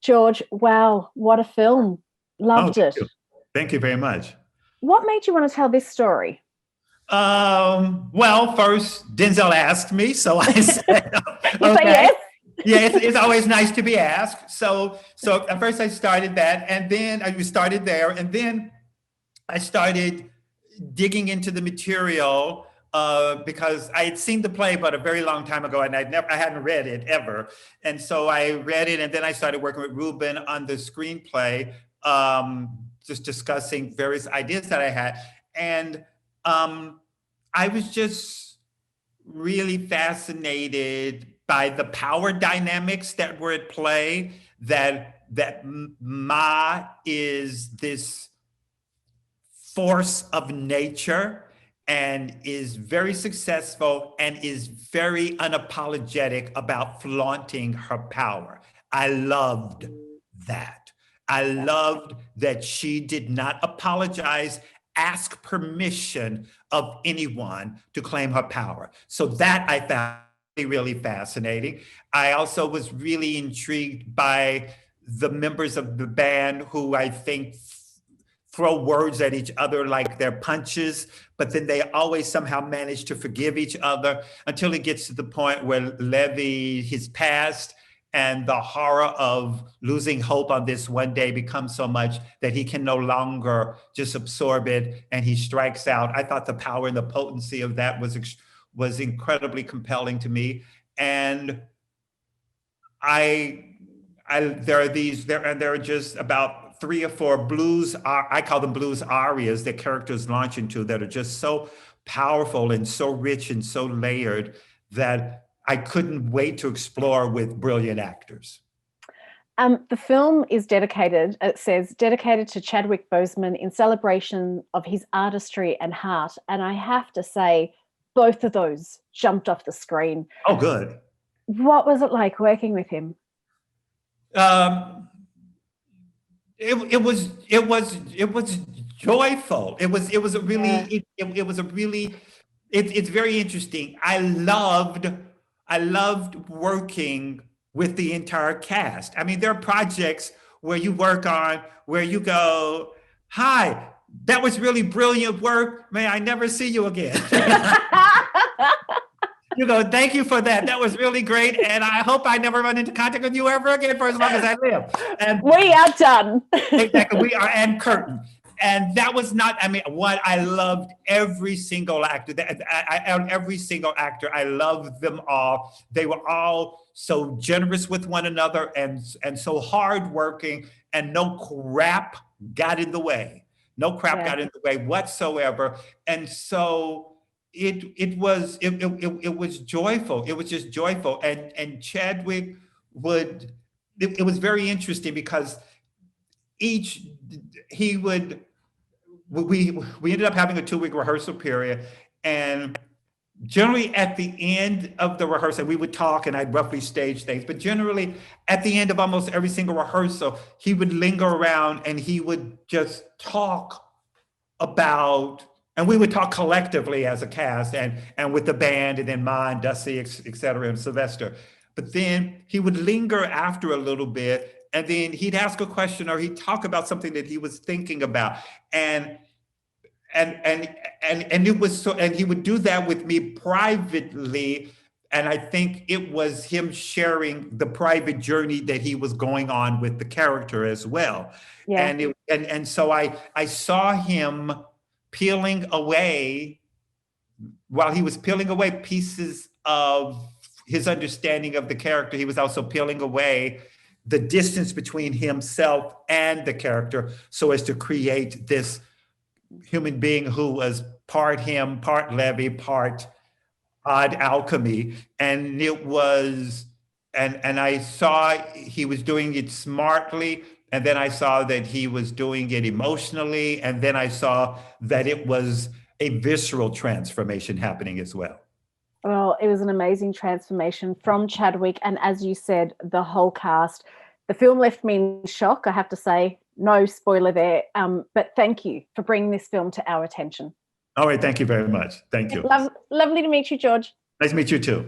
George, wow, what a film. Oh, Loved thank it. you. Thank you very much. What made you want to tell this story? Well, first Denzel asked me, so I said, You say okay. yes? Yeah, it's always nice to be asked. So at first I started that, and then I started there, and then I started digging into the material because I had seen the play, but a very long time ago, and I hadn't read it ever. And so I read it, and then I started working with Ruben on the screenplay, just discussing various ideas that I had, and um, I was just really fascinated by the power dynamics that were at play. That Ma is this force of nature and is very successful and is very unapologetic about flaunting her power. I loved that. I loved that she did not apologize, ask permission of anyone to claim her power. So that I found really fascinating. I also was really intrigued by the members of the band who I think throw words at each other like they're punches, but then they always somehow manage to forgive each other until it gets to the point where Levy, his past, and the horror of losing hope on this one day becomes so much that he can no longer just absorb it, and he strikes out. I thought the power and the potency of that was incredibly compelling to me, and there are just about three or four blues. I call them blues arias that characters launch into that are just so powerful and so rich and so layered that I couldn't wait to explore with brilliant actors. The film is dedicated, it says, dedicated to Chadwick Boseman in celebration of his artistry and heart. And I have to say, both of those jumped off the screen. Oh, good. What was it like working with him? Um, it was joyful. It's very interesting. I loved working with the entire cast. I mean, there are projects where you work on where you go, "Hi, that was really brilliant work. May I never see you again." You go, "Thank you for that. That was really great, and I hope I never run into contact with you ever again for as long as I live." And We are done. exactly, we are and curtain. And that was not. I mean, what I loved every single actor. Every single actor, I loved them all. They were all so generous with one another and so hardworking, and no crap got in the way. No crap got in the way whatsoever. And so it was joyful. It was just joyful. And Chadwick would. It was very interesting because each he would we ended up having a 2-week rehearsal period, and generally at the end of the rehearsal we would talk and I'd roughly stage things, but generally at the end of almost every single rehearsal he would linger around and he would just talk about, and we would talk collectively as a cast and with the band, and then mine, Dusty, et cetera, and Sylvester. But then he would linger after a little bit, and then he'd ask a question or he'd talk about something that he was thinking about. And it was so, and he would do that with me privately. And I think it was him sharing the private journey that he was going on with the character as well. Yeah. And so I saw him peeling away, while he was peeling away pieces of his understanding of the character, he was also peeling away the distance between himself and the character so as to create this human being who was part him, part Levy, part odd alchemy. And it was, and I saw he was doing it smartly. And then I saw that he was doing it emotionally. And then I saw that it was a visceral transformation happening as well. Well, it was an amazing transformation from Chadwick, and as you said, the whole cast. The film left me in shock, I have to say. No spoiler there, but thank you for bringing this film to our attention. All right, thank you very much. Thank you. Lovely to meet you, George. Nice to meet you too.